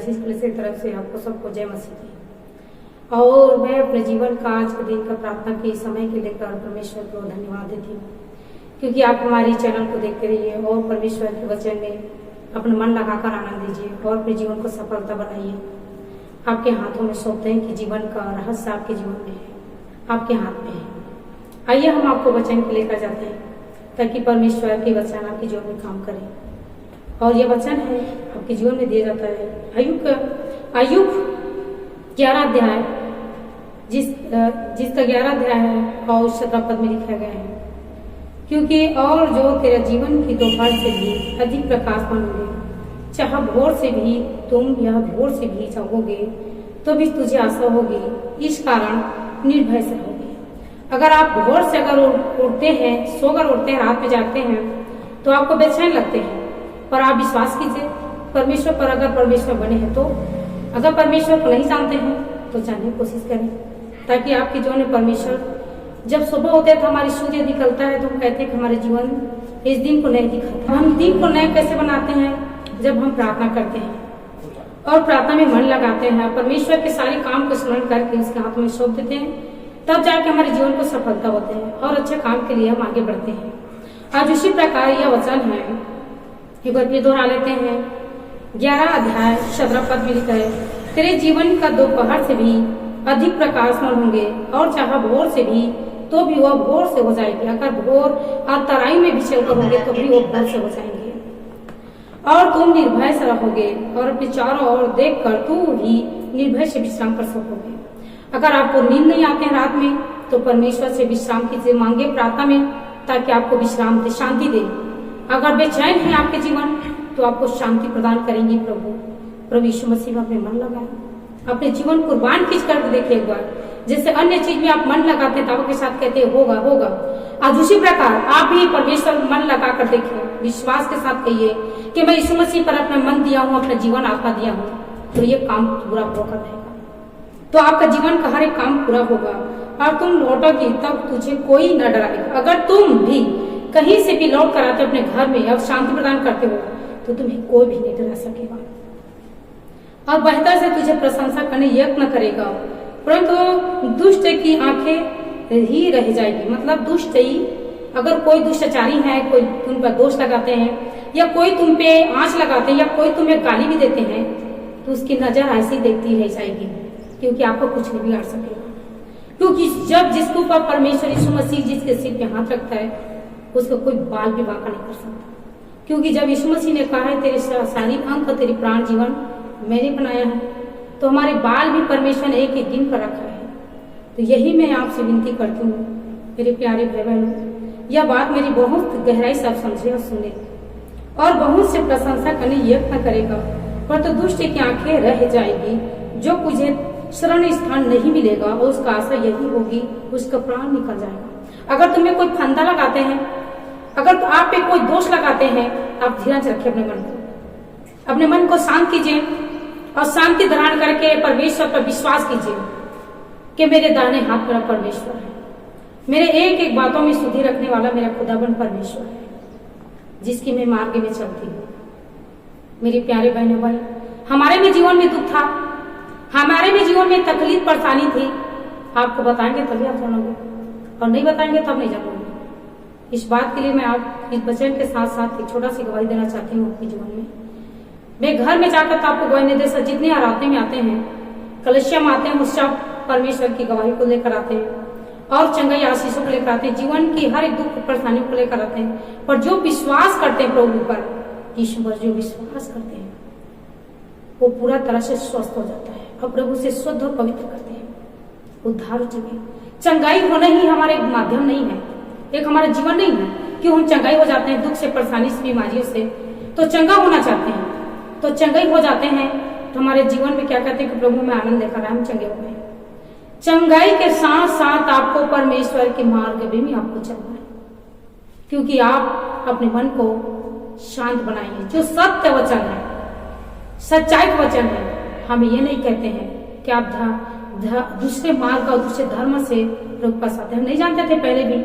आशीष police की तरफ से आपको सबको जय मसीह की। और मैं अपने जीवन का आज के दिन का प्रार्थना के समय के लेकर परमेश्वर को धन्यवाद देती हूँ, क्योंकि आप हमारी चैनल को देखते रहिए और परमेश्वर के वचन में अपना मन लगाकर आनंद दीजिए और अपने जीवन को सफलता बनाइए। आपके हाथों में सौंपते हैं कि जीवन का रहस्य आपके जीवन में है, आपके हाथ में है। आइए हम आपको वचन को लेकर जाते हैं ताकि परमेश्वर के वचन आपके जीवन में काम करें। और यह वचन है आपके जीवन में दिया जाता है अय्यूब 11 अध्याय जिसका 11 अध्याय है और 17 पद में लिखा गया है, क्योंकि और जो तेरा जीवन की दोपहर से भी अधिक प्रकाशमान होंगे, चाह भोर से भी तुम यह भोर से भी जागोगे तो भी तुझे आशा होगी, इस कारण निर्भय से रहोगे। अगर आप भोर से अगर उठते हैं, सोकर उठते हैं, रात में जागते हैं तो आपको बेचैन लगते हैं, पर आप विश्वास कीजिए परमेश्वर पर। अगर परमेश्वर बने हैं तो, अगर परमेश्वर को नहीं जानते हैं तो जानने की कोशिश करें, ताकि आपके जीवन में परमेश्वर, जब सुबह होते हैं तो हमारी सूर्य निकलता है तो हम कहते हैं कि हमारे जीवन इस दिन को नए दिखाता है। हम दिन को नए कैसे बनाते हैं? जब हम प्रार्थना करते हैं और प्रार्थना में मन लगाते हैं, परमेश्वर के सारे काम को स्मरण करके उसके हाथों में सौंप देते हैं, तब जाके हमारे जीवन को सफलता होते हैं और अच्छे काम के लिए हम आगे बढ़ते हैं। आज उसी प्रकार यह वचन है, एक बार फिर दोहरा लेते हैं। 11 अध्याय 17 पद में लिखा है, तेरे जीवन का दोपहर से भी अधिक प्रकाशमान होंगे और चाहे भोर से भी तो भी वह भोर से हो जाएगी। अगर भोर और तराई में भी चलकर होंगे तो भी वो भोर से हो जाएंगे। और तुम निर्भय से रहोगे और अपने चारों ओर देख कर तू ही निर्भय से विश्राम कर सकोगे। अगर आपको नींद नहीं आते हैं रात में तो परमेश्वर से विश्राम कीजिए, मांगे प्रार्थना में, ताकि आपको विश्राम दे, शांति दे। अगर बेचैन है आपके जीवन तो आपको शांति प्रदान करेंगी प्रभु यीशु मसीह में अपने मन लगाए, अपने जीवन कुर्बान खींच कर देखे एक बार। जैसे अन्य चीज में आप मन लगाते हैं दावों के साथ कहते हैं होगा होगा, आज उसी प्रकार आप भी परमेश्वर मन लगा कर देखिए, विश्वास के साथ कहिए कि मैं यीशु मसीह पर अपना मन दिया हूँ, अपना जीवन आत्मा दिया हूँ, तो ये काम पूरा होकर रहेगा। तो आपका जीवन का हर एक काम पूरा होगा और तुम लौटोगे तब तुझे कोई न डराएगा। अगर तुम भी कहीं से भी लौट कर आते अपने घर में और शांति प्रदान करते हो तो तुम्हें कोई भी नहीं डरा सकेगा और बेहतर से तुझे प्रशंसा करने यत्न करेगा, परंतु दुष्ट की आंखें ही रह जाएगी। मतलब दुष्ट ही, अगर कोई दुष्टाचारी है, कोई तुम पर दोष लगाते हैं या कोई तुम पे आंच लगाते हैं या कोई तुम्हें गाली भी देते हैं तो उसकी नजर ऐसी देखती रह जाएगी, क्योंकि आपको कुछ नहीं बिगाड़ सकेगा। क्योंकि जब जिसके ऊपर परमेश्वर यीशु मसीह जिसके सिर पे हाथ रखता है उसको कोई बाल भी बांका नहीं कर सकता, क्योंकि जब यीशु मसीह ने कहा है तेरे सारी अंक तेरी प्राण जीवन मैंने बनाया है, तो हमारे बाल भी परमेश्वर ने एक एक दिन पर रखा है। तो यही मैं आपसे विनती करती हूँ मेरे प्यारे भाई बहनों, यह बात मेरी बहुत गहराई से आप समझे और सुने और बहुत से प्रशंसा करने यत्न करेगा, पर तो दुष्ट की आंखें रह जाएगी। जो मुझे शरण स्थान नहीं मिलेगा और उसका आशा यही होगी उसका प्राण निकल जाएगा। अगर तुम्हें कोई फंदा लगाते हैं, अगर तो आप पे कोई दोष लगाते हैं, आप धीरज रखिए अपने मन को शांत कीजिए और शांति धारण करके परमेश्वर पर विश्वास कीजिए कि मेरे दाहिने हाथ पर परमेश्वर है, मेरे एक एक बातों में सुधि रखने वाला मेरा खुदाबंद परमेश्वर है, जिसकी मैं मार्ग में चलती हूँ। मेरे प्यारे बहनों भाई, हमारे भी जीवन में दुख था, हमारे भी जीवन में तकलीफ परेशानी थी। आपको बताएंगे तभी आप जानोगे और नहीं बताएंगे तब नहीं जानोगे। इस बात के लिए मैं आप इस वचन के साथ साथ एक छोटा सी गवाही देना चाहती हूँ अपने जीवन में। मैं घर में जाकर तो आपको गवाही नहीं दे सकती, जितने आराधने में आते हैं, कलशिया में आते हैं, उस सब परमेश्वर की गवाही को लेकर आते हैं और चंगाई आशीषों को लेकर आते हैं, जीवन की हर एक दुख परेशानी को लेकर आते हैं। पर जो विश्वास करते हैं प्रभु पर, यीशु पर जो विश्वास करते हैं वो पूरा तरह से स्वस्थ हो जाता है और प्रभु से शुद्ध और पवित्र करते हैं, उद्धार हो चुके। चंगाई होना ही हमारे माध्यम नहीं है, एक हमारा जीवन नहीं है कि हम चंगाई हो जाते हैं दुख से, परेशानी से, बीमारियों से, तो चंगा होना चाहते हैं तो चंगाई हो जाते हैं। तो हमारे जीवन में क्या कहते हैं कि प्रभु में आनंद लेकर हम चंगे हो गए। चंगाई के साथ साथ आपको परमेश्वर के मार्ग में आपको चलना है, क्योंकि आप अपने मन को शांत बनाइए। जो सत्य वचन है, सच्चाई का वचन है, हम ये नहीं कहते हैं कि आप दूसरे मार्ग और दूसरे धर्म से प्रभु पास आते हैं। हम नहीं जानते थे, पहले भी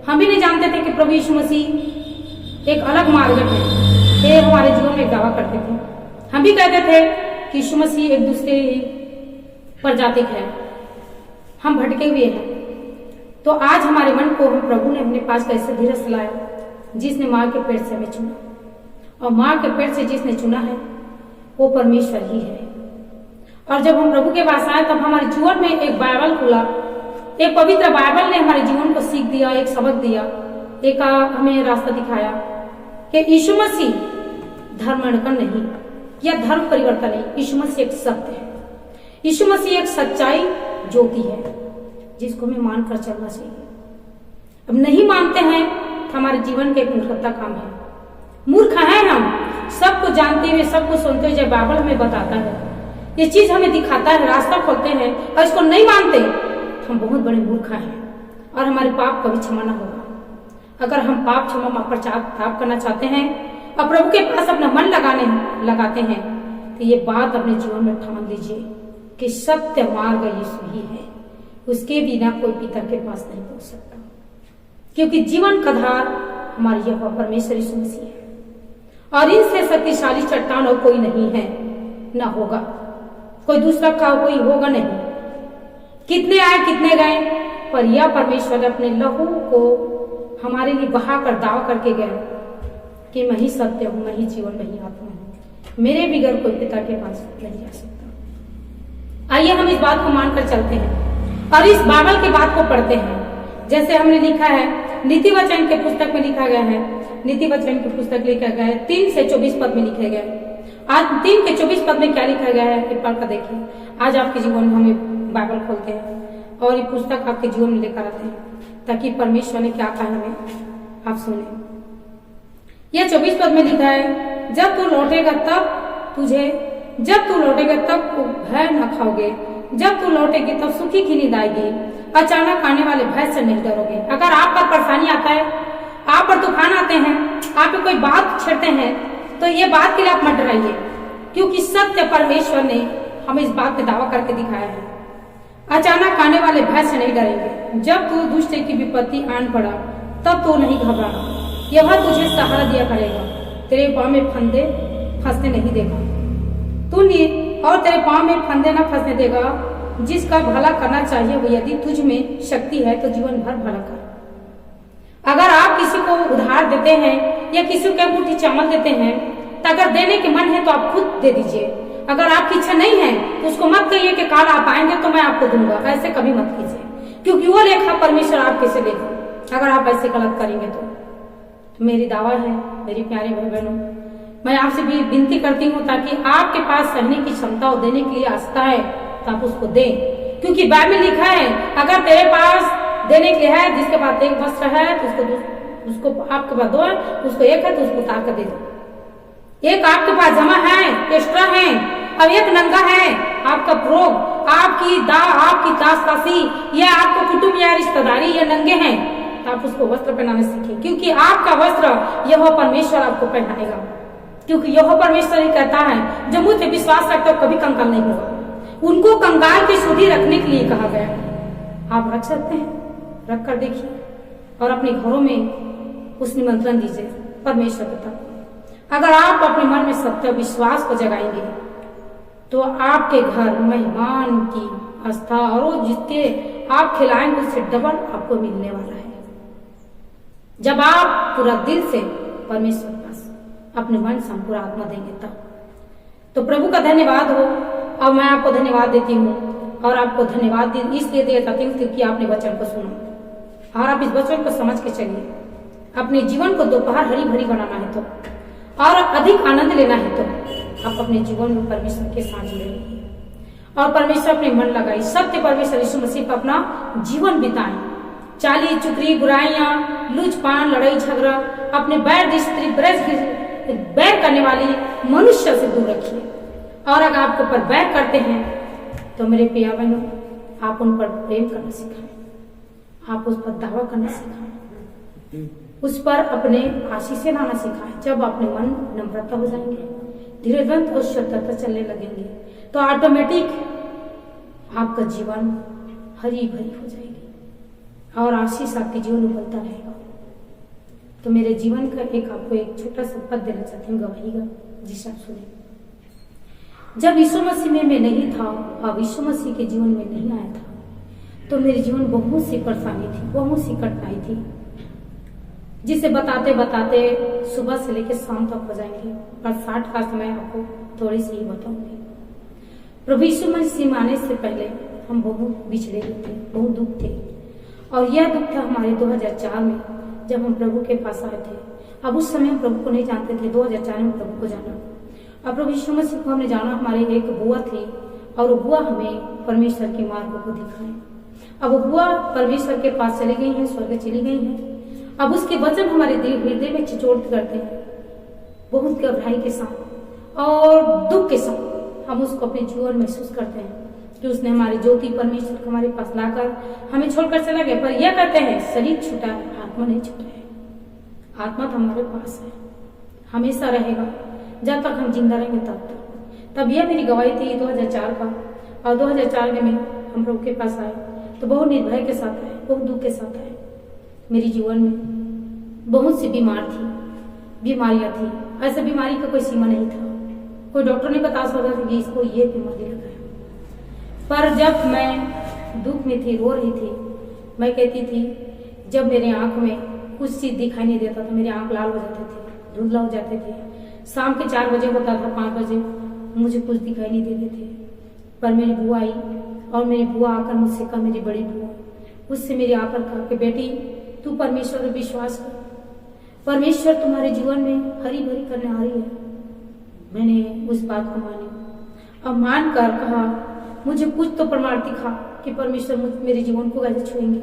हम भी नहीं जानते थे कि प्रभु यीशु मसीह एक अलग मार्ग है। ये हमारे जीवन में दावा करते थे। हम भी कहते थे कि यीशु मसीह एक दूसरे पर जाते हैं, हम भटके हुए हैं। तो आज हमारे मन को हम प्रभु ने अपने पास कैसे धीरज लाया, जिसने माँ के पेट से हमें चुना, और माँ के पेट से जिसने चुना है वो परमेश्वर ही है। और जब हम प्रभु के पास आए तब हमारे जीवन में एक बाइबल खुला, एक पवित्र बाइबल ने हमारे जीवन को सीख दिया, एक सबक दिया, एक हमें रास्ता दिखाया कि यीशु मसीह धर्मांतरण नहीं या धर्म परिवर्तन नहीं, यीशु मसीह एक सत्य है, यीशु मसीह एक सच्चाई ज्योति है जिसको हमें मानकर चलना चाहिए। अब नहीं मानते हैं तो हमारे जीवन का एक मूर्खता काम है। मूर्ख हैं हम, सबको जानते हुए, सबको सुनते हुए, जब बाइबल हमें बताता है, ये चीज हमें दिखाता है, रास्ता खोलते हैं और इसको नहीं मानते, हम बहुत बड़े मूर्ख हैं और हमारे पाप कभी क्षमा न होगा। अगर हम पाप क्षमा पाप करना चाहते हैं और प्रभु के पास अपना मन लगाते हैं तो ये बात अपने जीवन में ठान लीजिए कि सत्य मार्ग यीशु ही है, उसके बिना कोई पिता के पास नहीं पहुंच सकता, क्योंकि जीवन का धार हमारे यहोवा परमेश्वर यीशु मसीह है और इनसे शक्तिशाली चट्टान और कोई नहीं है, न होगा कोई दूसरा का, कोई होगा नहीं। कितने आए कितने गए, पर यह परमेश्वर अपने लहू को हमारे लिए बहा कर दावा करके गए कि मैं ही सत्य हूं, मैं ही जीवन, मैं ही आत्मा हूं, मेरे बगैर कोई पिता के पास नहीं जा सकता। आइए हम इस बात को मानकर चलते हैं और इस बाइबल की बात को पढ़ते हैं। जैसे हमने लिखा है नीति वचन के पुस्तक में लिखा गया है, नीति वचन की पुस्तक लिखा गया है 3 से 24 पद में लिखे गए। आज 3 के 24 पद में क्या लिखा गया है एक पढ़ कर देखिए। आज आपके जीवन में हमें बाइबल खोलते हैं और ये पुस्तक आपके जीवन में लेकर आते हैं ताकि परमेश्वर ने क्या कहा हमें आप सुने। यह 24 पद में लिखा है, जब तू लौटेगा तब भय न खाओगे, जब तू लौटेगी तब सुखी की नींद आएगी, अचानक आने वाले भय से नहीं डरोगे। अगर आप पर परेशानी आता है, आप पर तूफान आते हैं, आप पे कोई बात छेड़ते हैं, तो ये बात के लिए आप मत डराइए, क्योंकि सत्य परमेश्वर ने हमें इस बात पे दावा करके दिखाया है। अचानक आने वाले भय से नहीं डरेंगे। जब तू दुष्ट की विपत्ति आन पड़ा तब तो नहीं घबराना, यह तुझे सहारा दिया करेगा, तेरे पाँव में फंदे फंसने नहीं देगा, और तेरे पाँव में फंदे न फंसने देगा। जिसका भला करना चाहिए वो यदि तुझ में शक्ति है तो जीवन भर भला कर। अगर आप किसी को उधार देते हैं या किसी को मुट्ठी चावल देते हैं तो अगर देने के मन है तो आप खुद दे दीजिए। अगर आपकी इच्छा नहीं है तो उसको मत कहिए कि काल आप आएंगे तो मैं आपको दूंगा, ऐसे कभी मत कीजिए, क्योंकि वो लेखा परमेश्वर आपके से लेगा। अगर आप ऐसे गलत करेंगे तो मेरी दावा है, मेरी प्यारे भाई बहनों, मैं आपसे भी विनती करती हूँ ताकि आपके पास सहने की क्षमता और देने के लिए आस्था है तो आप उसको दें, क्योंकि बाइबल लिखा है अगर तेरे पास देने के लिए है, जिसके पास एक वस्त्र है तो उसको आपके पास 2 है, उसको 1 है तो उसको उतार कर दे दो। एक आपके पास जमा है, एक्स्ट्रा है, अब एक नंगा है, आपका रोग, आपकी दास-दासी या आपको कुटुंब या रिश्तेदारी या नंगे हैं, तो आप उसको वस्त्र पहनाने सीखें, क्योंकि आपका वस्त्र यह परमेश्वर आपको पहनाएगा। क्योंकि यह परमेश्वर ही कहता है जो मुझ पे विश्वास रखते हो कभी कंगाल नहीं होगा। उनको कंगाल की शुद्धि रखने के लिए कहा गया। आप रख सकते हैं, रख कर देखिए और अपने घरों में उस निमंत्रण दीजिए परमेश्वर पिता। अगर आप अपने मन में सत्य विश्वास को जगाएंगे तो आपके घर मेहमान की आस्था और वो जिसके आप खिलाएंगे उससे डबल आपको मिलने वाला है, जब आप पूरा दिल से परमेश्वर के पास अपने मन से पूरा आत्मा देंगे तब। तो प्रभु का धन्यवाद हो। अब मैं आपको धन्यवाद देती हूँ और आपको धन्यवाद इसलिए देता हूँ क्योंकि आपने वचन को सुना और आप इस वचन को समझ के चलिए। अपने जीवन को दोपहर हरी भरी बनाना है तो और अधिक आनंद लेना है तो आप अपने जीवन में परमेश्वर के साथ जुड़े रहिए और परमेश्वर अपने मन लगाए। सत्य परमेश्वर यीशु मसीह पर अपना जीवन बिताएं। चाली चुगली बुराइयां लूचपान लड़ाई झगड़ा अपने बैर करने वाली मनुष्य से दूर रखिए। और अगर आपके ऊपर बैर करते हैं तो मेरे प्रिय बहनों आप उन पर प्रेम करना सिखाएं, आप उस पर दावा करना सिखाएं, उस पर अपने आशीषें लाना सिखाएं। जब अपने मन नम्रता हो जाएंगे, धीरजवंत और शुद्धता चलने लगेंगे तो ऑटोमेटिक आपका जीवन हरी भरी हो जाएगी और आशीष आपके जीवन में बढ़ता रहेगा। तो मेरे जीवन का आपको एक छोटा सा पद देना चाहती हूँ, गवाही का, जिसे आप सुने। जब यीशु मसीह में मैं नहीं था और यीशु मसीह के जीवन में नहीं आया था, तो मेरे जीवन में बहुत सी परेशानी थी, बहुत सी कठिनाई थी, जिसे बताते बताते सुबह से लेकर शाम तक हो जाएंगे, और 60 का समय आपको थोड़ी सी ही बताऊंगी। प्रभु यीशु मसीह में आने से पहले हम बहुत बिछड़े हुए थे, बहुत दुख थे, और यह दुख था हमारे 2004 में जब हम प्रभु के पास आए थे। अब उस समय हम प्रभु को नहीं जानते थे, 2004 में प्रभु को जाना। अब प्रभु यीशु मसीह को हमने जाना, हमारे एक बुआ थी और वो बुआ हमें परमेश्वर के मार्ग को दिखाए। अब वो बुआ परमेश्वर के पास चली गई हैं, स्वर्ग चली गई हैं। अब उसके वचन हमारे हृदय में चिचोट करते हैं, बहुत घबराई के साथ और दुख के साथ हम उसको अपने जीवन महसूस करते हैं कि उसने हमारे ज्योति परमेश्वर को हमारे पास लाकर हमें छोड़कर चला गया। पर यह कहते हैं शरीर छूटा है, आत्मा नहीं छूटा है। आत्मा तो हमारे पास है, हमेशा रहेगा, जब तक हम जिंदा रहेंगे तब तक। तब यह मेरी गवाही थी 2004 का, और 2004 में हम प्रभु के पास आए तो बहुत निर्भय के साथ आए, बहुत दुख के साथ आए। मेरे जीवन में बहुत सी बीमारियां थी, ऐसे बीमारी का कोई सीमा नहीं था, कोई डॉक्टर नहीं बता सकता था कि इसको ये बीमारी लगा है। पर जब मैं दुख में थी, रो रही थी, मैं कहती थी, जब मेरे आंख में कुछ चीज दिखाई नहीं देता था, मेरे आंख लाल हो जाते थे, धुंधला हो जाते थे, शाम के 4 बजे होता था, 5 बजे मुझे कुछ दिखाई नहीं देते थे। पर मेरी बुआ आई और मेरी बुआ आकर मुझसे कहा, मेरी बड़ी बुआ उससे मेरी आकर कहा कि बेटी तू परमेश्वर पर विश्वास कर, परमेश्वर तुम्हारे जीवन में हरी भरी करने आ रही है। मैंने उस बात को मानी, अब मान कर कहा मुझे कुछ तो प्रमाण दिखा कि परमेश्वर मेरे जीवन को कैसे छुएंगे,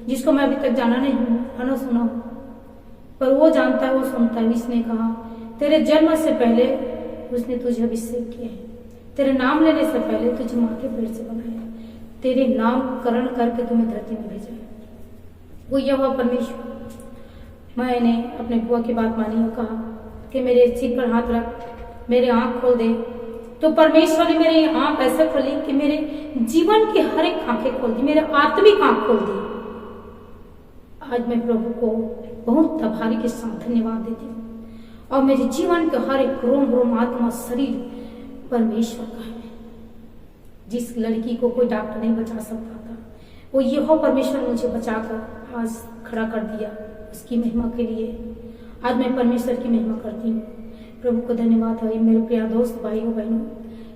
जिसको मैं अभी तक जाना नहीं हूँ, है ना, सुना हूँ, पर वो जानता है, वो सुनता है। इसने कहा तेरे जन्म से पहले उसने तुझे अभिषेक किया है, तेरे नाम लेने से पहले तुझे माँ के पेट से बनाया, तेरे नामकरण करके तुम्हें धरती में भेजा है। वो यहोवा परमेश्वर। मैंने अपने बुआ की बात मानी और कहा कि मेरे सिर पर हाथ रख, मेरे आंख खोल दे। तो परमेश्वर ने मेरी आंख ऐसे खोली कि मेरे जीवन की हर एक आंखें खोल दी, मेरे आत्मिक आंख खोल दी। आज मैं प्रभु को बहुत आभारी के साथ धन्यवाद देती हूँ, और मेरे जीवन के हर एक रोम रोम आत्मा शरीर परमेश्वर का है। जिस लड़की को कोई डॉक्टर नहीं बचा सकता था, वो यहोवा परमेश्वर मुझे बचाकर आज खड़ा कर दिया उसकी महिमा के लिए। आज मैं परमेश्वर की महिमा करती हूँ, प्रभु को धन्यवाद है। मेरे प्रिय दोस्त भाइयों बहनों,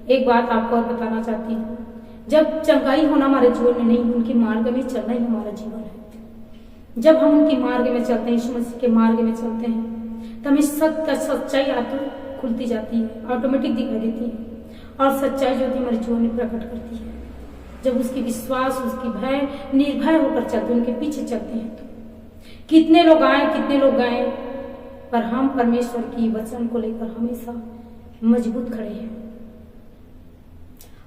एक बात आपको और बताना चाहती हूँ, जब चंगाई होना हमारे जीवन में नहीं, उनके मार्ग में चलना ही हमारा जीवन है। जब हम उनके मार्ग में चलते हैं, यीशु मसीह के मार्ग में चलते हैं, तो हमें सच्चाई आत्मा खुलती जाती है, ऑटोमेटिक दिखाई देती है, और सच्चाई जो थी हमारे जीवन में प्रकट करती है। जब उसकी विश्वास, उसकी भय, निर्भय होकर चलते, उनके पीछे चलते हैं, तो कितने लोग आए, कितने लोग गए, पर हम परमेश्वर की वचन को लेकर हमेशा मजबूत खड़े हैं।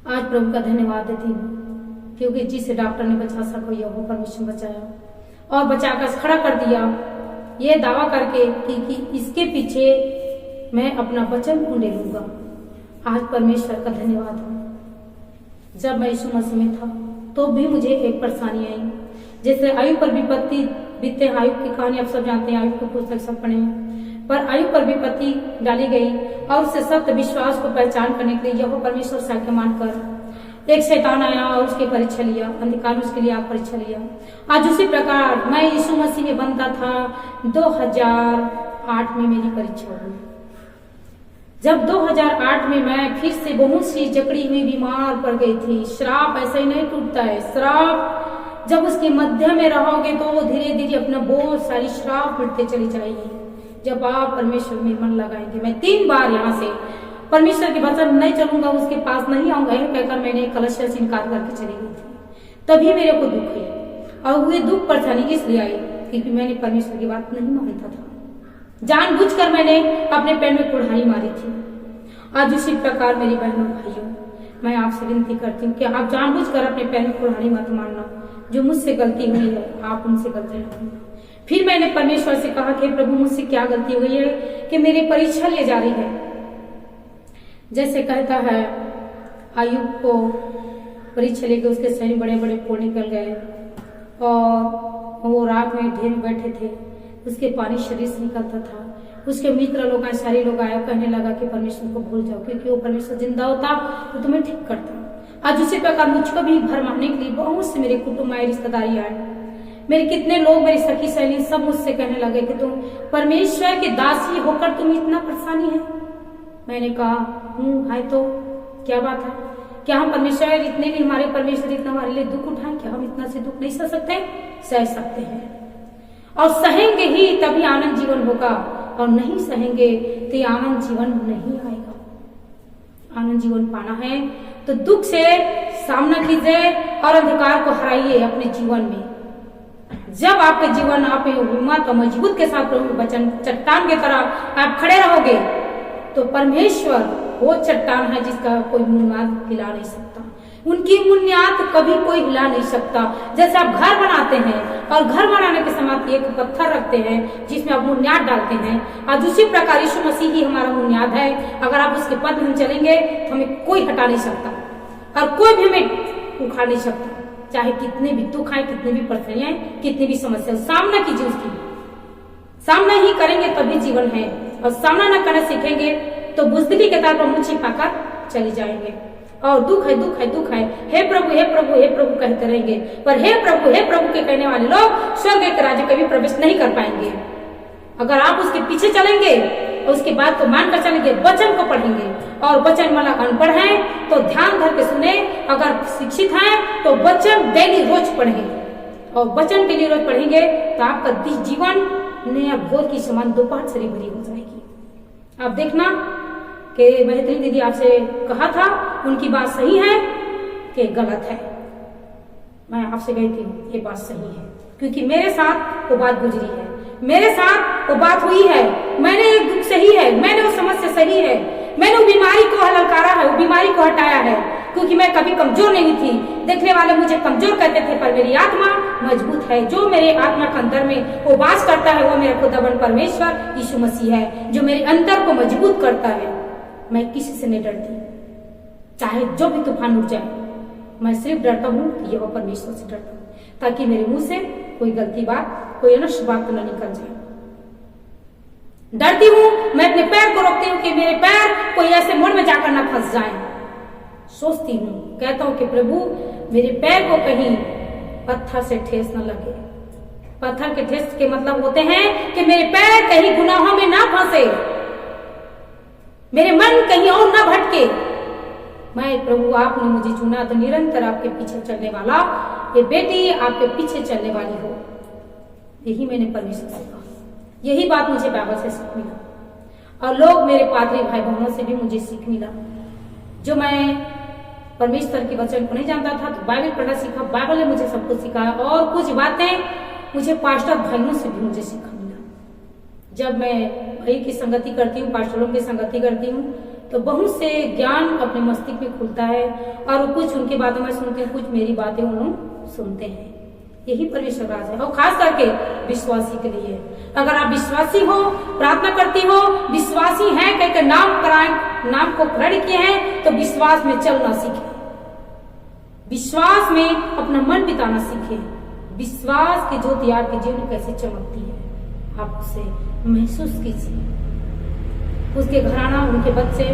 आज प्रभु का धन्यवाद देती हूँ, क्योंकि जिसे डॉक्टर ने बचा सको, यहोवा परमेश्वर बचाया और बचाकर खड़ा कर दिया, ये दावा करके कि इसके पीछे मैं अपना वचन ढूंढे लूंगा। आज परमेश्वर का धन्यवाद हो। जब मैं यीशु मसीह में था तो भी मुझे एक परेशानी आई, जैसे आयु पर विपत्ति बीते। आयु की कहानी आप सब जानते हैं, आयु की पुस्तक सब पढ़े हैं। पर आयु पर विपत्ति डाली गई और उससे सत्य विश्वास को पहचान करने के लिए यहोवा परमेश्वर साक्ष्य मानकर एक शैतान आया और उसकी परीक्षा लिया, अंधकार में उसके लिए आप परीक्षा लिया। आज उसी प्रकार मैं यीशु मसीह में बनता था। 2008 में मेरी परीक्षा हुई। जब 2008 में मैं फिर से बहुत सी जकड़ी हुई बीमार पड़ गई थी। श्राप ऐसा ही नहीं टूटता है, श्राप जब उसके मध्य में रहोगे तो धीरे धीरे अपना बहुत सारी श्राप मिटते चली जाएगी, जब आप परमेश्वर में मन लगाएंगे। मैं 3 बार यहाँ से परमेश्वर के वचन नहीं चलूंगा, उसके पास नहीं आऊंगा कहकर मैंने कलश से इनकार करके चली गई थी। तभी मेरे को दुख है, और वो दुख परेशानी इसलिए आई क्योंकि मैंने परमेश्वर की बात नहीं मानता था। जानबूझकर मैंने अपने पैर में कुल्हाड़ी मारी थी। आज उसी प्रकार मेरी बहनों भाइयों, मैं आपसे विनती करती हूँ कि आप जानबूझकर अपने पैर में कुल्हाड़ी मत मारना। जो मुझसे गलती हुई है आप उनसे गलती न करना। फिर मैंने परमेश्वर से कहा कि प्रभु मुझसे क्या गलती हुई है कि मेरी परीक्षा ले जा रही है। जैसे कहता है आयुब को परीक्षा लेकर उसके सही बड़े बड़े फोड़ निकल गए और वो रात में ढेर बैठे थे, उसके पानी शरीर से निकलता था उसके मित्र लोग आए, सारे लोग आए, कहने लगा कि परमेश्वर को भूल जाओ, क्योंकि वो परमेश्वर जिंदा होता तो तुम्हें ठीक करता। आज उसी प्रकार मुझको भी घर मारने के लिए बहुत से मेरे कुटुंब आए, रिश्तेदारी आए, मेरे कितने लोग, मेरी सखी सहेली सब मुझसे कहने लगे कि तुम परमेश्वर की दासी होकर तुम इतना परेशानी है। मैंने कहा है तो क्या बात है, क्या हम परमेश्वर इतने लिए, हमारे परमेश्वर इतना हमारे लिए दुख उठाए, क्या हम इतना से दुख नहीं सह सकते? सह सकते हैं, और सहेंगे ही तभी आनंद जीवन होगा, और नहीं सहेंगे तो ये आनंद जीवन नहीं आएगा। आनंद जीवन पाना है तो दुख से सामना कीजिए और अंधकार को हराइए अपने जीवन में। जब आपके जीवन आप हिम्मत और मजबूत के साथ प्रभु वचन चट्टान की तरह आप खड़े रहोगे तो परमेश्वर वो चट्टान है जिसका कोई बुनियाद हिला नहीं सकता, उनकी बुनियाद कभी कोई हिला नहीं सकता। जैसे आप घर बनाते हैं और घर बनाने के समय एक पत्थर रखते हैं जिसमें आप बुनियाद डालते हैं, आज उसी प्रकार यीशु मसीह ही हमारा बुनियाद है। अगर आप उसके पद में हम चलेंगे तो हमें कोई हटा नहीं सकता और कोई भी हमें उखाड़ नहीं सकता, चाहे कितने भी दुख आए, कितनी भी परेशानियां, कितनी भी समस्या, सामना कीजिए उसकी। सामना ही करेंगे तभी जीवन है, और सामना न करना सीखेंगे तो बुजदिली के तार पर मुंह छिपाकर चले जाएंगे और दुख है, दुख है, दुख है, हे प्रभु, हे प्रभु, हे प्रभु कहते रहेंगे। पर हे प्रभु के कहने वाले लोग स्वर्ग के राज्य कभी प्रवेश नहीं कर पाएंगे। अगर आप उसके पीछे चलेंगे और उसकी बात को मानकर चलेंगे, वचन को पढ़ेंगे, और वचन वाला अनपढ़ है तो ध्यान धर के सुने, अगर शिक्षित हैं तो वचन डेली रोज पढ़ेंगे, और वचन डेली रोज पढ़ेंगे तो आपका जीवन नया भोर की समान दोपहर से भरी हो जाएगी। आप देखना कि बेहतरीन दीदी आपसे कहा था, उनकी बात सही है कि गलत है। मैं आपसे कहती हूँ ये बात सही है, क्योंकि मेरे साथ वो बात गुजरी है, मेरे साथ वो बात हुई है, मैंने एक दुख सही है, मैंने वो समस्या सही है, मैंने वो बीमारी को ललकारा है, वो बीमारी को हटाया है, क्योंकि मैं कभी कमजोर नहीं थी। देखने वाले मुझे कमजोर कहते थे, पर मेरी आत्मा मजबूत है। जो मेरे आत्मा के अंदर में वो वास करता है वो मेरा खुदावन परमेश्वर यीशु मसीह है, जो मेरे अंदर को मजबूत करता है। मैं किसी से नहीं डरती, चाहे जो भी तूफान उठ जाए, मैं सिर्फ डरता हूँ यहोवा परमेश्वर से डरता हूँ, ताकि मेरे मुंह से कोई गलती बात, कोई अनर्थ बात तो न निकल जाए। डरती हूँ, मैं अपने पैर को रोकती हूँ कि मेरे पैर कोई ऐसे मोड़ में जाकर ना फंस जाए। सोचती हूँ, कहता हूँ कि प्रभु मेरे पैर को कहीं पत्थर से ठेस न लगे। पत्थर के ठेस के मतलब होते हैं कि मेरे पैर कहीं गुनाहों में ना फंसे, मेरे मन कहीं और ना भटके। मैं प्रभु आपने मुझे चुना तो निरंतर आपके पीछे चलने वाला ये बेटी आपके पीछे चलने वाली हो, यही मैंने परमेश्वर से कहा। यही बात मुझे बाइबल से सीख मिला, और लोग मेरे पादरी भाई बहनों से भी मुझे सीख मिला। जो मैं परमेश्वर के वचन को नहीं जानता था तो बाइबल पढ़ना सीखा, बाइबल ने मुझे सब कुछ सिखाया, और कुछ बातें मुझे पास्टर भाइयों से भी मुझे सीखा मिला। जब मैं भाई की संगति करती हूँ, पास्टरों की संगति करती हूँ, तो बहुत से ज्ञान अपने मस्तिष्क में खुलता है, और कुछ उनकी बातें मैं सुनती हूँ, कुछ मेरी बातें उन्होंने सुनते हैं। यही परमेश्वर राज है, और खास करके विश्वासी के लिए। अगर आप विश्वासी हो, प्रार्थना करती हो, विश्वासी हैं कहकर नाम को ग्रहण किए हैं, तो विश्वास में चलना सीखे, विश्वास में अपना मन बिताना सीखे। विश्वास की ज्योति आपके जीवन कैसे चमकती है, आप उसे महसूस कीजिए। उसके घराना, उनके बच्चे,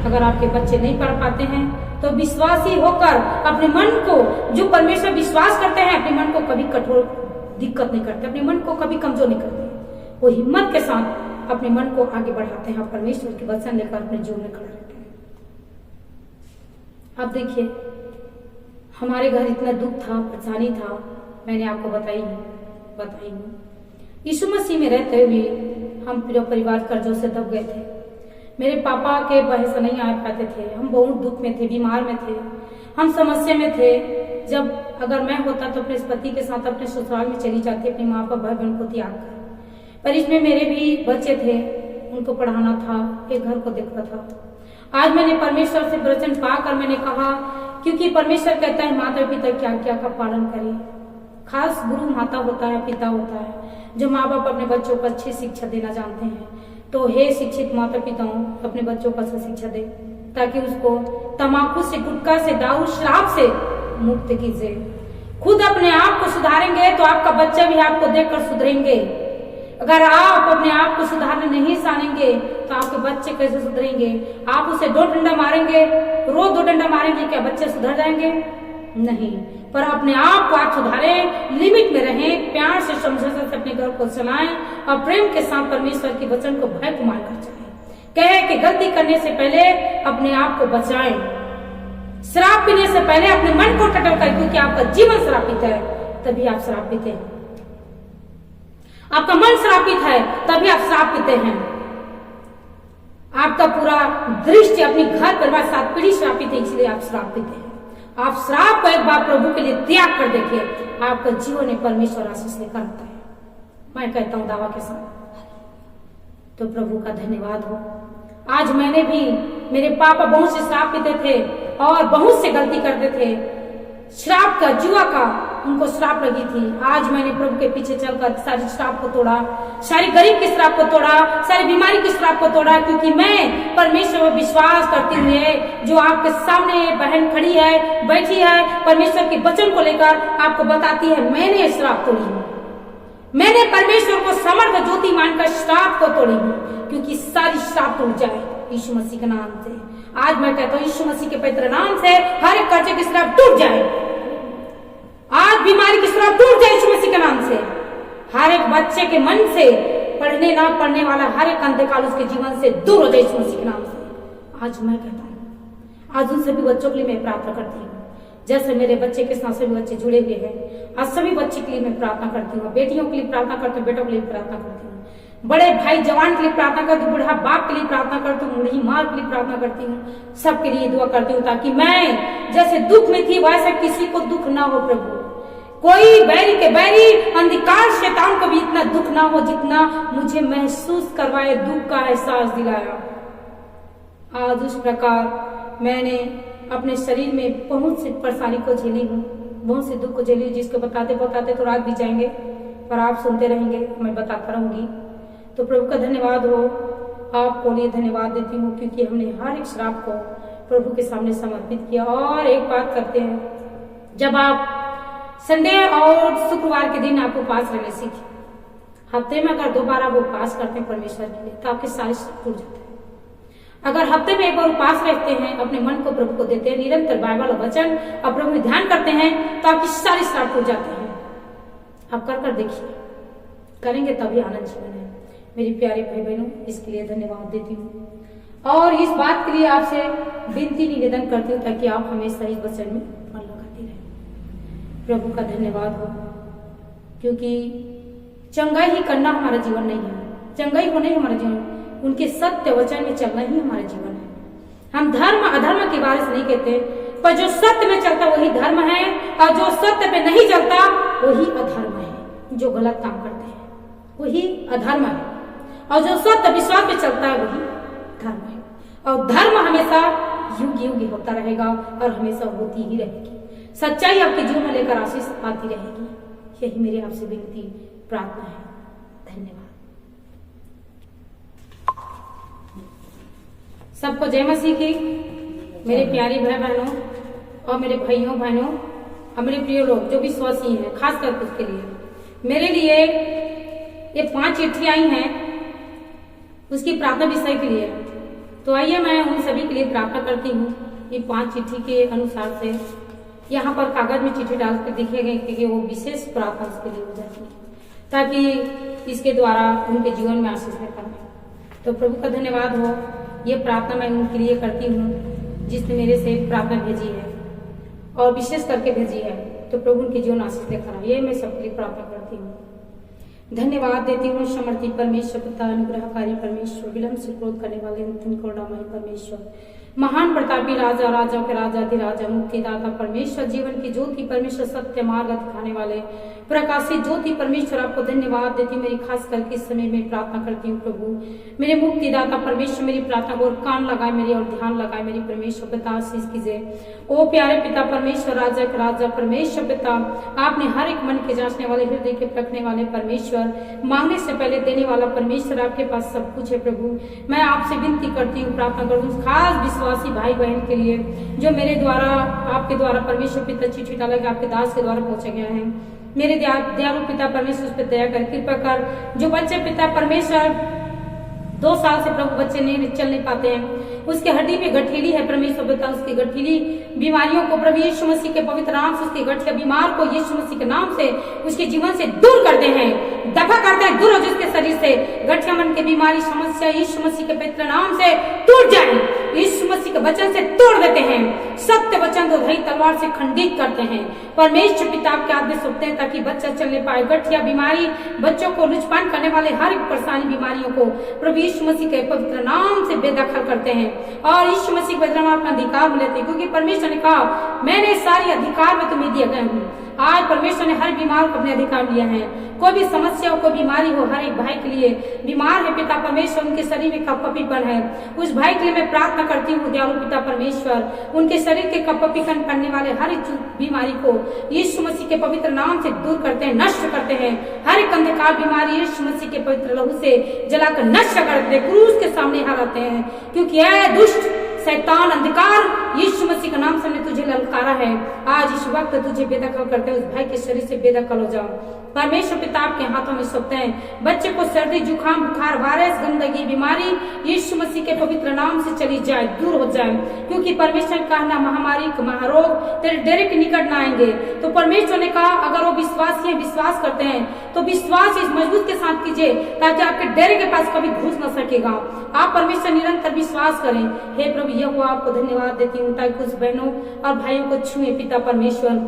अगर आपके बच्चे नहीं पढ़ पाते हैं तो विश्वासी होकर अपने मन को, जो परमेश्वर विश्वास करते हैं, अपने मन को कभी कठोर दिक्कत नहीं करते, अपने मन को कभी कमजोर नहीं करते, वो हिम्मत के साथ अपने मन को आगे बढ़ाते हैं, परमेश्वर के वचन लेकर अपने जीवन में खड़े रहते हैं। अब देखिए, हमारे घर इतना दुख था, परेशानी था, मैंने आपको बताई हूँ। यीशु मसीह में रहते हुए हम पूरा परिवार कर्जों से दब गए थे। मेरे पापा के पैसे नहीं आ पाते थे, हम बहुत दुख में थे, बीमार में थे, हम समस्या में थे। जब अगर मैं होता तो अपने पति के साथ अपने ससुराल में चली जाती, अपनी माँ बाप भाई बहन को त्याग कर। पर इसमें मेरे भी बच्चे थे, उनको पढ़ाना था, एक घर को देखना था। आज मैंने परमेश्वर से वचन पाकर मैंने कहा, क्योंकि परमेश्वर कहता है माता पिता की आज्ञा का पालन करें। खास गुरु माता होता है, पिता होता है, जो माँ बाप अपने बच्चों को अच्छी शिक्षा देना जानते हैं। तो हे शिक्षित माता पिताओं, अपने बच्चों को अच्छी शिक्षा दे, ताकि उसको तम्बाकू से, गुटखा से, दारू शराब से मुक्त कीजिए। खुद अपने आप को सुधारेंगे तो आपका बच्चा भी आपको देखकर सुधरेंगे। अगर आप अपने आप को सुधारने नहीं जानेंगे तो आपके बच्चे कैसे सुधरेंगे? आप उसे 2 डंडा मारेंगे, रोज 2 डंडा मारेंगे, क्या बच्चे सुधर जाएंगे? नहीं। पर अपने आप को आप सुधारें, लिमिट में रहें, प्यार से समझौते से अपने घर को चलाएं और प्रेम के साथ परमेश्वर के वचन को भय को मानकर चलें। कहे कि गलती करने से पहले अपने आप को बचाएं, शराब पीने से पहले अपने मन को टटल करें, क्योंकि आपका जीवन श्रापित है तभी आप शराब पीते हैं। आपका मन श्रापित है तभी आप शराब पीते हैं। आपका पूरा दृष्टि अपने घर परिवार 7 पीढ़ी श्रापित है, इसलिए आप शराब पीते हैं। आप शराब को एक बार प्रभु के लिए त्याग कर देखिए, आपका जीवन में परमेश्वर आशीष लेकर आता है। मैं कहता हूं दावा के साथ। तो प्रभु का धन्यवाद हो। आज मैंने भी, मेरे पापा बहुत से शराब पीते थे और बहुत से गलती करते थे, शराब का, जुआ का उनको श्राप लगी थी। आज मैंने प्रभु के पीछे चलकर सारी श्राप को तोड़ा, सारी गरीब की श्राप को तोड़ा, सारी बीमारी की श्राप को तोड़ा, क्योंकि मैं परमेश्वर पर विश्वास करती हुए जो आपके सामने बहन खड़ी है, बैठी है, परमेश्वर के वचन को लेकर आपको बताती है, मैंने श्राप तोड़ी हूँ। मैंने परमेश्वर को समर्थ ज्योति मानकर श्राप को तोड़ी हूँ, क्योंकि सारी श्राप टूट जाए यीशु मसीह के नाम से। आज मैं कहता हूँ यीशु मसीह के पवित्र नाम से हर एक कर्जे की श्राप टूट जाए। आज बीमारी की श्राप टूट जाए यीशु मसीह के नाम से। हर एक बच्चे के मन से पढ़ने ना पढ़ने वाला हर एक अंधकार उसके जीवन से दूर हो जाए यीशु मसीह के नाम से। आज मैं कहता हूँ, आज उन सभी बच्चों के लिए मैं प्रार्थना करती हूँ, जैसे मेरे बच्चे के साथ सभी बच्चे जुड़े हुए हैं। आज सभी बच्चे के लिए मैं प्रार्थना करती हूँ, बेटियों के लिए प्रार्थना करती हूँ, बेटों के लिए प्रार्थना करती हूँ, बड़े भाई जवान के लिए प्रार्थना करती हूँ, बूढ़ा बाप के लिए प्रार्थना करती हूँ, बूढ़ी माँ के लिए प्रार्थना करती हूँ, सबके लिए दुआ करती हूँ, ताकि मैं जैसे दुख में थी वैसे किसी को दुख ना हो प्रभु। कोई बैरी के बैरी अंधकार शैतान को भी इतना दुख ना हो जितना मुझे महसूस करवाए, दुख का एहसास दिलाया। आज उस प्रकार मैंने अपने शरीर में बहुत सी परेशानी को झेली हूँ, बहुत से दुख को झेली हूँ, जिसको बताते बताते तो रात भी जाएंगे, पर आप सुनते रहेंगे, मैं बताता रहूंगी। तो प्रभु का धन्यवाद हो, आपको लिए धन्यवाद देती हूँ, क्योंकि हमने हर एक श्राप को प्रभु के सामने समर्पित किया। और एक बात करते हैं, जब आप संडे और शुक्रवार के दिन आप उपवास रहने सीखे, हफ्ते में अगर 2 बार आप उपवास करते हैं परमेश्वर के लिए, तो आपके सारे श्राप टूट जाते हैं। अगर हफ्ते में एक बार उपवास रहते हैं, अपने मन को प्रभु को देते हैं, निरंतर बाइबल वचन और प्रभु में ध्यान करते हैं, तो आपकी सारी श्राप टूट जाते हैं। आप कर देखिए, करेंगे तभी आनंद जीवन है। मेरी प्यारे भाई बहनों, इसके लिए धन्यवाद देती हूँ और इस बात के लिए आपसे विनती निवेदन करती हूँ, ताकि आप हमेशा इस वचन में मन लगाते रहें। प्रभु का धन्यवाद हो, क्योंकि चंगाई ही करना हमारा जीवन नहीं है, चंगाई होना ही हमारा जीवन, उनके सत्य वचन में चलना ही हमारा जीवन है। हम धर्म अधर्म के बारे में नहीं कहते, पर जो सत्य में चलता वही धर्म है, और जो सत्य पे नहीं चलता वही अधर्म है। जो गलत काम करते हैं वही अधर्म है, और जो सत्य विश्वास पे चलता है वही धर्म है। और धर्म हमेशा युग युग होता रहेगा और हमेशा होती ही रहेगी। सच्चाई आपके जीवन में लेकर आशीष आती रहेगी। यही मेरी आपसे विनती प्रार्थना है। धन्यवाद। सबको जय मसीह की। मेरे प्यारे भाई बहनों और मेरे भाइयों बहनों और मेरे प्रिय लोग जो विश्वासी हैं, खास कर उसके लिए मेरे लिए ये 5 चिट्ठी आई हैं, उसकी प्रार्थना विषय के लिए। तो आइए मैं उन सभी के लिए प्रार्थना करती हूँ। ये 5 चिट्ठी के अनुसार से यहाँ पर कागज में चिट्ठी डाल कर दिखे गए, क्योंकि वो विशेष प्रार्थना उसके लिए हो जाती है, ताकि इसके द्वारा उनके जीवन में आशीष लेकर आए। तो प्रभु का धन्यवाद हो। ये प्रार्थना मैं उनके लिए करती हूँ जिसने मेरे से प्रार्थना भेजी है और विशेष करके भेजी है। तो प्रभु उनके जीवन आशीष लेकर आए, ये मैं सबके लिए प्रार्थना करती हूँ। धन्यवाद देती हूँ समर्थी परमेश्वर, पिता अनुग्रहकारी परमेश्वर, विलंब से क्रोध करने वाले नित्य करुणामय परमेश्वर, महान प्रतापी राजा, राजाओं के राजा, अधिराजा, मुक्तिदाता परमेश्वर, जीवन की ज्योति परमेश्वर, सत्य मार्ग दिखाने वाले प्रकाशित ज्योति परमेश्वर, आपको धन्यवाद देती हूँ। मेरी खास करके इस समय में प्रार्थना करती हूँ प्रभु, मेरे मुक्तिदाता परमेश्वर, मेरी प्रार्थना को और कान लगाए मेरी और ध्यान लगाए मेरी परमेश्वर पिता, आशीष कीजिए। ओ प्यारे पिता परमेश्वर, राजा के राजा परमेश्वर पिता, आपने हर एक मन के जांचने वाले, हृदय के परखने वाले परमेश्वर, मांगने से पहले देने वाला परमेश्वर, आपके पास सब कुछ है प्रभु। मैं आपसे विनती करती हूँ, प्रार्थना करूँ खास विश्वासी भाई बहन के लिए जो मेरे द्वारा आपके द्वारा परमेश्वर पिता चिट्ठी डाला आपके दास के द्वारा पहुंचे गए हैं। मेरे दयालु पिता परमेश्वर उस पर दया कर, कृपा कर। जो बच्चे पिता परमेश्वर 2 साल से प्रभु बच्चे नहीं चल नहीं पाते हैं, उसके हड्डी पे गठीली है परमेश्वर पिता, उसकी गठीली बीमारियों को प्रभु यीशु मसीह के पवित्र नाम से, उसके गठिया बीमार को यीशु मसीह के नाम से उसके जीवन से दूर करते हैं, दफा करते हैं, दूर हो जिसके शरीर से गठिया मन की बीमारी समस्या यीशु मसीह के पवित्र नाम से टूट जाए, यीशु मसीह के वचन से तोड़ देते हैं, सत्य वचन दोधारी तलवार से खंडित करते हैं। परमेश्वर पिता आपके हाथ में सौंपते हैं ताकि बच्चा चलने पाए। गठिया बीमारी बच्चों को लुचपान करने वाले हर एक परेशानी बीमारियों को प्रभु यीशु मसीह के पवित्र नाम से बेदखल करते हैं और यीशु मसीह के बदले में अपना अधिकार में लेते हैं, क्योंकि परमेश्वर ने कहा मैंने सारी अधिकार में तुम्हें दिया गया हूँ। आज परमेश्वर ने हर बीमार को अपने अधिकार लिया है। कोई भी समस्या हो, कोई बीमारी हो, हर एक भाई के लिए बीमार है पिता परमेश्वर, उनके शरीर में कपपीपन है, उस भाई के लिए मैं प्रार्थना करती हूँ दयालु पिता परमेश्वर, उनके शरीर के कपपीपन करने वाले हर एक बीमारी को यीशु मसीह के पवित्र नाम से दूर करते हैं, नष्ट करते हैं। हर एक अंधकार बीमारी यीशु मसीह के पवित्र लहू से जलाकर नष्ट करते हैं, क्रूस के सामने हराते हैं, क्योंकि यह दुष्ट शैतान अंधकार यीशु मसीह का नाम से हमने तुझे ललकारा है। आज इस वक्त तुझे बेदखल करते हैं, उस भाई के शरीर से बेदखल हो जाओ। परमेश्वर पिता आपके हाथों में सौंपते हैं। बच्चे को सर्दी जुकाम बुखार वायरस गंदगी बीमारी यीशु मसीह के पवित्र नाम से चली जाए, दूर हो जाए, क्योंकि परमेश्वर का कहना महामारी महारोग तेरे डेरे के निकट न आएंगे। तो परमेश्वर ने कहा अगर वो विश्वासी है, विश्वास करते हैं तो विश्वास इस मजबूत के साथ कीजिए ताकि आपके डेरे के पास कभी घुस न सकेगा। आप परमेश्वर निरंतर विश्वास करें। हे प्रभु यहोवा आपको धन्यवाद देती हूँ ताकि उस बहनों और भाइयों को छुए पिता परमेश्वर,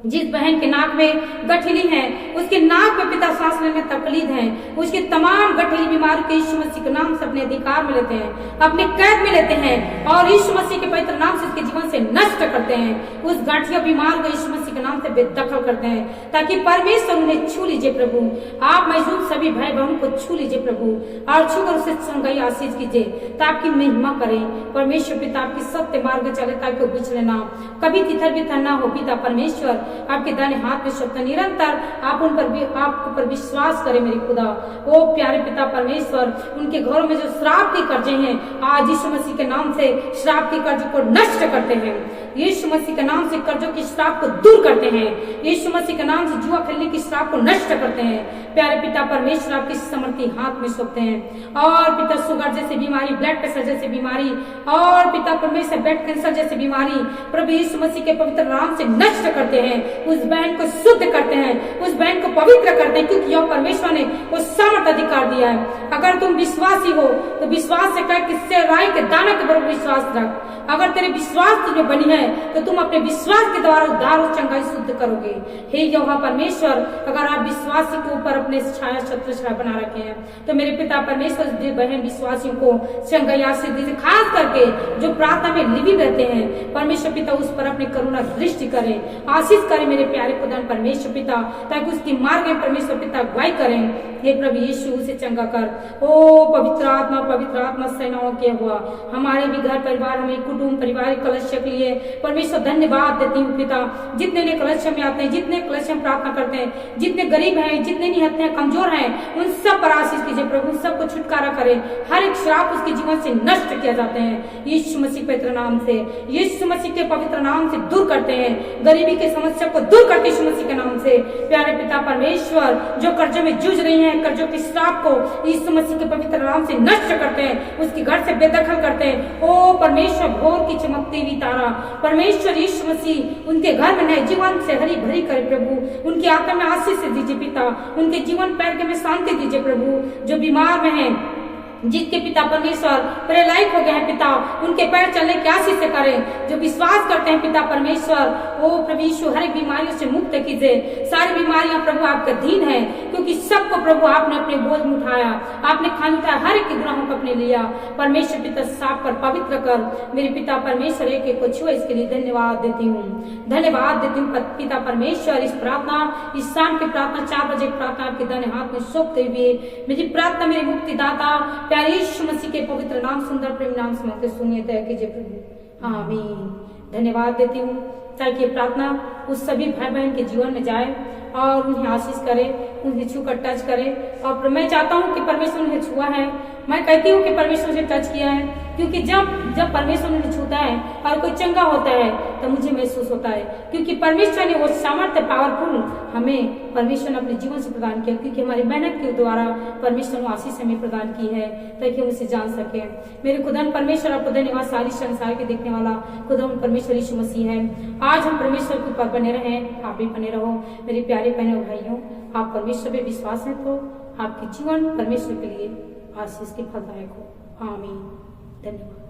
जिस बहन के नाक में गठिली है, उसके नाक में पिता सांस लेने में तकलीफ है, उसकी तमाम गठिली बीमारी के यीशु मसीह के नाम से अपने अधिकार में लेते हैं, अपने कैद में लेते हैं और यीशु मसीह के पवित्र नाम से उसके जीवन से नष्ट करते हैं। उस गांठिया बीमार को यीशु मसीह के नाम से बेदखल करते हैं ताकि परमेश्वर उन्हें छू लीजिए प्रभु। आप मौजूद सभी भाई बहनों को छू लीजिए प्रभु और छूकर उसे संगई आशीष कीजिए ताकि महिमा करें। परमेश्वर पिता आपकी सत्य मार्ग चले ताकि वो बिछड़े ना, कभी तितर बितर ना हो। पिता परमेश्वर आपके दाहिने हाथ में शब्द निरंतर आप उन पर भी आपके ऊपर विश्वास करें मेरे खुदा। ओ प्यारे पिता परमेश्वर, उनके घरों में जो श्राप के कर्जे हैं आज यीशु मसीह के नाम से श्राप के कर्ज को नष्ट करते हैं, यीशु मसीह के नाम से कर्जों की श्राप को दूर करते हैं, यीशु मसीह के नाम से जुआ खेलने की श्राप को नष्ट करते हैं। प्यारे पिता परमेश्वर आपके समर्थी हाथ में सौंपते हैं और पिता शुगर जैसी बीमारी, ब्लड प्रेशर जैसी बीमारी और पिता परमेश्वर ब्लड कैंसर जैसी बीमारी प्रभु यीशु मसीह के पवित्र नाम से नष्ट करते हैं। उस बहन को शुद्ध करते हैं, उस बहन को पवित्र करते हैं, क्योंकि यह परमेश्वर ने वो सामर्थ अधिकार दिया है। अगर तुम विश्वासी हो तो विश्वास से कह किससे राई के दाने के बराबर विश्वास रख। अगर तेरे विश्वास तुझे बनी है तो तुम अपने विश्वास के द्वारा उद्धार और चंगाई शुद्ध करोगे। हे यहोवा परमेश्वर, अगर आप विश्वासी के ऊपर अपने छाया छत्र छाया बना रखे हैं तो मेरे पिता परमेश्वर बहन विश्वासियों को चंगाई आशीष दीजिए, खास करके जो प्रार्थना में लिविंग रहते हैं। परमेश्वर पिता उस पर अपनी करुणा दृष्टि करे, आशीष करे मेरे प्यारे खुदान परमेश्वर पिता, ताकि उसकी मार्ग में परमेश्वर पिता अगुवाई करें। हे प्रभु यीशु उसे चंगा कर। ओ पवित्र आत्मा सेनाओं के हुआ हमारे भी घर परिवार, हमें कुटुंब परिवार कलश के लिए परमेश्वर धन्यवाद देती हूँ पिता। जितने ने कलश में आते हैं, जितने कलश में प्रार्थना करते हैं, जितने गरीब हैं, जितने निहत्ते हैं, कमजोर हैं, उन सब पर आशीष कीजिए प्रभु, सबको छुटकारा करे। हर एक श्राप उसके जीवन से नष्ट किया जाते हैं यीशु मसीह पवित्र नाम से, यीशु मसीह के पवित्र नाम से दूर करते हैं। गरीबी के समस्या को दूर करते यीशु मसीह के नाम से। प्यारे पिता परमेश्वर, जो कर्जों में जूझ रही हैं, कर्जों की श्राप को यीशु मसीह के पवित्र नाम से नष्ट करते हैं, उसके घर से बेदखल करते हैं। ओ परमेश्वर, भोर की चमकती हुई तारा परमेश्वर यीशु मसीह उनके घर में नए जीवन से हरी भरी करे प्रभु, उनकी आत्मा में आशीष से दीजिए पिता, उनके जीवन पैर के में शांति दीजिए प्रभु। जो बीमार में है, जिसके पिता परमेश्वर प्रेलायक हो गए हैं पिता, उनके पैर चलने की आशीष से करें। जो विश्वास करते हैं पिता परमेश्वर, ओ प्रभु यीशु हर एक बीमारियों से मुक्त कीजिए। सारी बीमारियां प्रभु आपके अधीन है, क्योंकि सबको प्रभु आपने अपने बोझ में उठाया, आपने खान उठाया, हर एक के गुनाहों को अपने लिया। परमेश्वर पिता साफ कर, पवित्र कर मेरे पिता परमेश्वर, एक एक को छुआ, इसके लिए धन्यवाद देती हूँ, धन्यवाद देती हूँ पिता परमेश्वर। इस प्रार्थना, इस शाम की प्रार्थना 4 बजे प्रार्थना आपके दाहिने हाथ में सौंपते हुए मेरी प्रार्थना मेरे मुक्तिदाता प्यारे यीशु मसीह के पवित्र नाम, सुंदर प्रेम नाम से मांगते सुनिए, दया कीजिए प्रभु, आमीन। धन्यवाद देती हूँ ताकि ये प्रार्थना उस सभी भाई बहन के जीवन में जाए और उन्हें आशीष करे, उन्हें छूकर टच करे। और मैं चाहता हूँ कि परमेश्वर उन्हें छुआ है मैं कहती हूँ कि परमेश्वर से टच किया है, क्योंकि जब परमेश्वर ने छूता है और कोई चंगा होता है तो मुझे महसूस होता है, क्योंकि परमेश्वर ने वो सामर्थ्य पावरफुल हमें परमेश्वर ने अपने जीवन से प्रदान किया, क्योंकि हमारी मेहनत के द्वारा परमेश्वर ने आशीष हमें प्रदान की है ताकि हम उसे जान सके। मेरे खुदान परमेश्वर आपको धन्यवाद, सारी संसार के देखने वाला खुदावन परमेश्वर यीशु मसीह है। आज हम परमेश्वर के ऊपर बने रहें, आप भी बने रहो मेरे प्यारे बहनों भाइयों। आप परमेश्वर पे विश्वास है तो आपके जीवन परमेश्वर के लिए आशीष के फलदायक हो। आमीन। धन्यवाद।